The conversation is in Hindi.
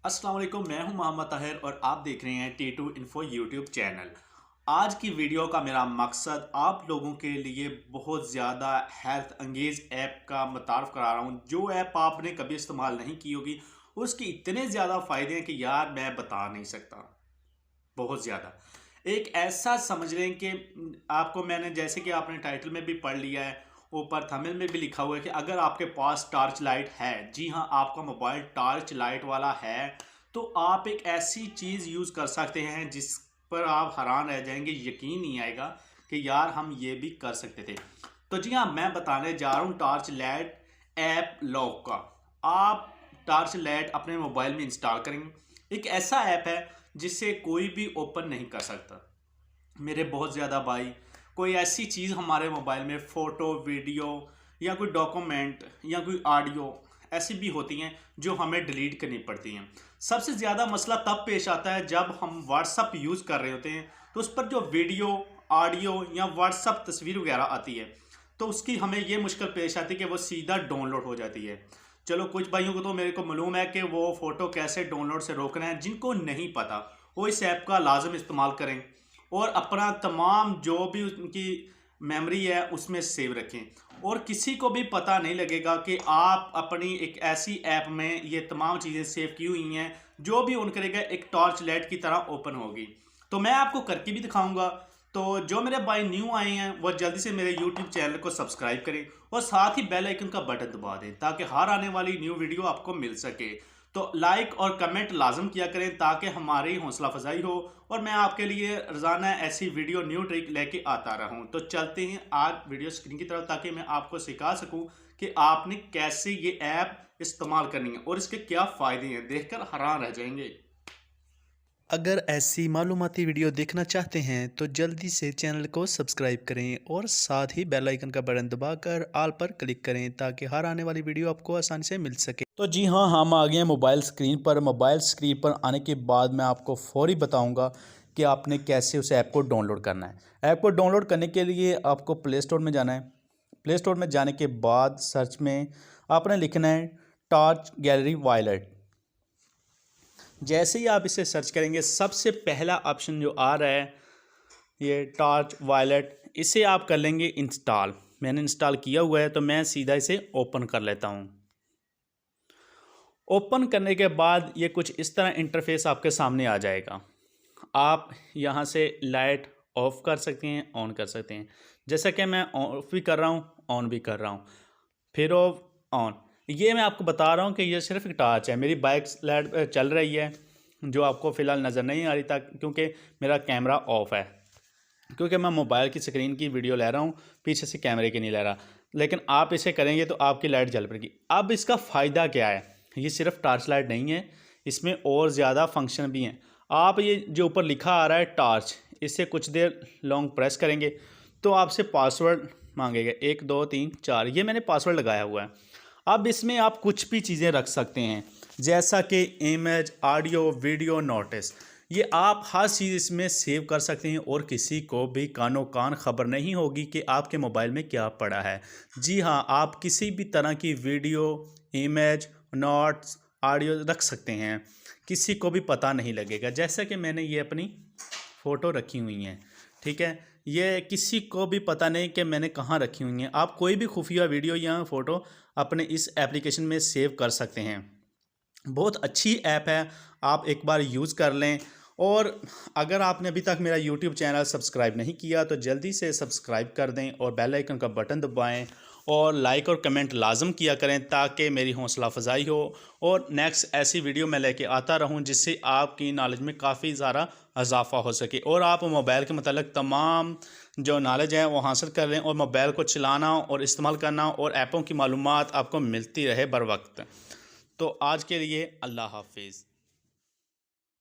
अस्सलाम वालेकुम, मैं हूं मोहम्मद ताहिर और आप देख रहे हैं T2 इन्फो यूट्यूब चैनल। आज की वीडियो का मेरा मकसद आप लोगों के लिए बहुत ज़्यादा हेल्थ अंगेज ऐप का मुतारफ़ करा रहा हूं। जो ऐप आपने कभी इस्तेमाल नहीं की होगी, उसकी इतने ज़्यादा फ़ायदे हैं कि यार मैं बता नहीं सकता। बहुत ज़्यादा एक ऐसा समझ लें कि आपको मैंने जैसे कि आपने टाइटल में भी पढ़ लिया है, ऊपर थंबनेल में भी लिखा हुआ है कि अगर आपके पास टॉर्च लाइट है, जी हाँ, आपका मोबाइल टॉर्च लाइट वाला है, तो आप एक ऐसी चीज़ यूज़ कर सकते हैं जिस पर आप हैरान रह जाएंगे। यकीन नहीं आएगा कि यार हम ये भी कर सकते थे। तो जी हाँ, मैं बताने जा रहा हूँ टॉर्च लाइट ऐप लॉक का। आप टॉर्च लाइट अपने मोबाइल में इंस्टॉल करेंगे। एक ऐसा ऐप है जिसे कोई भी ओपन नहीं कर सकता। मेरे बहुत ज़्यादा भाई, कोई ऐसी चीज़ हमारे मोबाइल में फ़ोटो, वीडियो या कोई डॉक्यूमेंट या कोई ऑडियो ऐसी भी होती हैं जो हमें डिलीट करनी पड़ती हैं। सबसे ज़्यादा मसला तब पेश आता है जब हम व्हाट्सअप यूज़ कर रहे होते हैं, तो उस पर जो वीडियो, ऑडियो या व्हाट्सअप तस्वीर वगैरह आती है, तो उसकी हमें ये मुश्किल पेश आती है कि वो सीधा डाउनलोड हो जाती है। चलो, कुछ भाइयों को तो मेरे को मालूम है कि वो फ़ोटो कैसे डाउनलोड से रोकना है। जिनको नहीं पता, वो इस ऐप का लाजम इस्तेमाल करें और अपना तमाम जो भी उनकी मेमोरी है उसमें सेव रखें। और किसी को भी पता नहीं लगेगा कि आप अपनी एक ऐसी ऐप में ये तमाम चीज़ें सेव की हुई हैं। जो भी ऑन करेगा एक टॉर्च लाइट की तरह ओपन होगी। तो मैं आपको करके भी दिखाऊंगा। तो जो मेरे भाई न्यू आए हैं वो जल्दी से मेरे यूट्यूब चैनल को सब्सक्राइब करें और साथ ही बेल आइकन का बटन दबा दें ताकि हर आने वाली न्यू वीडियो आपको मिल सके। तो लाइक और कमेंट लाजम किया करें ताकि हमारी हौसला अफजाई हो और मैं आपके लिए रोज़ाना ऐसी वीडियो न्यू ट्रिक लेके आता रहूं। तो चलते हैं आज वीडियो स्क्रीन की तरफ ताकि मैं आपको सिखा सकूं कि आपने कैसे ये ऐप इस्तेमाल करनी है और इसके क्या फ़ायदे हैं। देखकर हैरान रह जाएंगे। अगर ऐसी मालूमाती वीडियो देखना चाहते हैं तो जल्दी से चैनल को सब्सक्राइब करें और साथ ही बेल आइकन का बटन दबाकर ऑल पर क्लिक करें ताकि हर आने वाली वीडियो आपको आसानी से मिल सके। तो जी हाँ, हम आ गए हैं मोबाइल स्क्रीन पर। मोबाइल स्क्रीन पर आने के बाद मैं आपको फौरी बताऊंगा कि आपने कैसे उस ऐप को डाउनलोड करना है। ऐप को डाउनलोड करने के लिए आपको प्ले स्टोर में जाना है। प्ले स्टोर में जाने के बाद सर्च में आपने लिखना है टॉर्च गैलरी वॉलेट। जैसे ही आप इसे सर्च करेंगे, सबसे पहला ऑप्शन जो आ रहा है ये टॉर्च वॉलेट, इसे आप कर लेंगे इंस्टॉल। मैंने इंस्टॉल किया हुआ है तो मैं सीधा इसे ओपन कर लेता हूँ। ओपन करने के बाद ये कुछ इस तरह इंटरफेस आपके सामने आ जाएगा। आप यहाँ से लाइट ऑफ कर सकते हैं, ऑन कर सकते हैं। जैसा कि मैं ऑफ भी कर रहा हूँ, ऑन भी कर रहा हूँ, फिर ऑफ, ऑन। ये मैं आपको बता रहा हूँ कि ये सिर्फ एक टॉर्च है। मेरी बाइक लाइट चल रही है जो आपको फ़िलहाल नज़र नहीं आ रही था क्योंकि मेरा कैमरा ऑफ है, क्योंकि मैं मोबाइल की स्क्रीन की वीडियो ले रहा हूँ, पीछे से कैमरे की नहीं ले रहा। लेकिन आप इसे करेंगे तो आपकी लाइट जल पड़ेगी। अब इसका फ़ायदा क्या है? ये सिर्फ टॉर्च लाइट नहीं है, इसमें और ज़्यादा फंक्शन भी हैं। आप ये जो ऊपर लिखा आ रहा है टॉर्च, इसे कुछ देर लॉन्ग प्रेस करेंगे तो आपसे पासवर्ड मांगेगा, 1 2 3 4। ये मैंने पासवर्ड लगाया हुआ है। अब इसमें आप कुछ भी चीज़ें रख सकते हैं जैसा कि इमेज, ऑडियो, वीडियो, नोटिस। ये आप हर चीज़ इसमें सेव कर सकते हैं और किसी को भी कानो कान खबर नहीं होगी कि आपके मोबाइल में क्या पड़ा है। जी हाँ, आप किसी भी तरह की वीडियो, इमेज, नोट्स, ऑडियो रख सकते हैं, किसी को भी पता नहीं लगेगा। जैसा कि मैंने ये अपनी फ़ोटो रखी हुई हैं, ठीक है, ये किसी को भी पता नहीं कि मैंने कहाँ रखी हुई हैं। आप कोई भी खुफिया वीडियो या फ़ोटो अपने इस एप्लीकेशन में सेव कर सकते हैं। बहुत अच्छी ऐप है, आप एक बार यूज़ कर लें। और अगर आपने अभी तक मेरा यूट्यूब चैनल सब्सक्राइब नहीं किया तो जल्दी से सब्सक्राइब कर दें और बेल आइकन का बटन दबाएं और लाइक और कमेंट लाजम किया करें ताकि मेरी हौसला अफजाई हो और नेक्स्ट ऐसी वीडियो मैं लेके आता रहूं जिससे आपकी नॉलेज में काफ़ी ज़्यादा इजाफा हो सके और आप मोबाइल के मतलब तमाम जो नॉलेज है वो हासिल कर लें और मोबाइल को चलाना और इस्तेमाल करना और ऐपों की मालूमात आपको मिलती रहे बर वक्त। तो आज के लिए अल्लाह हाफिज़।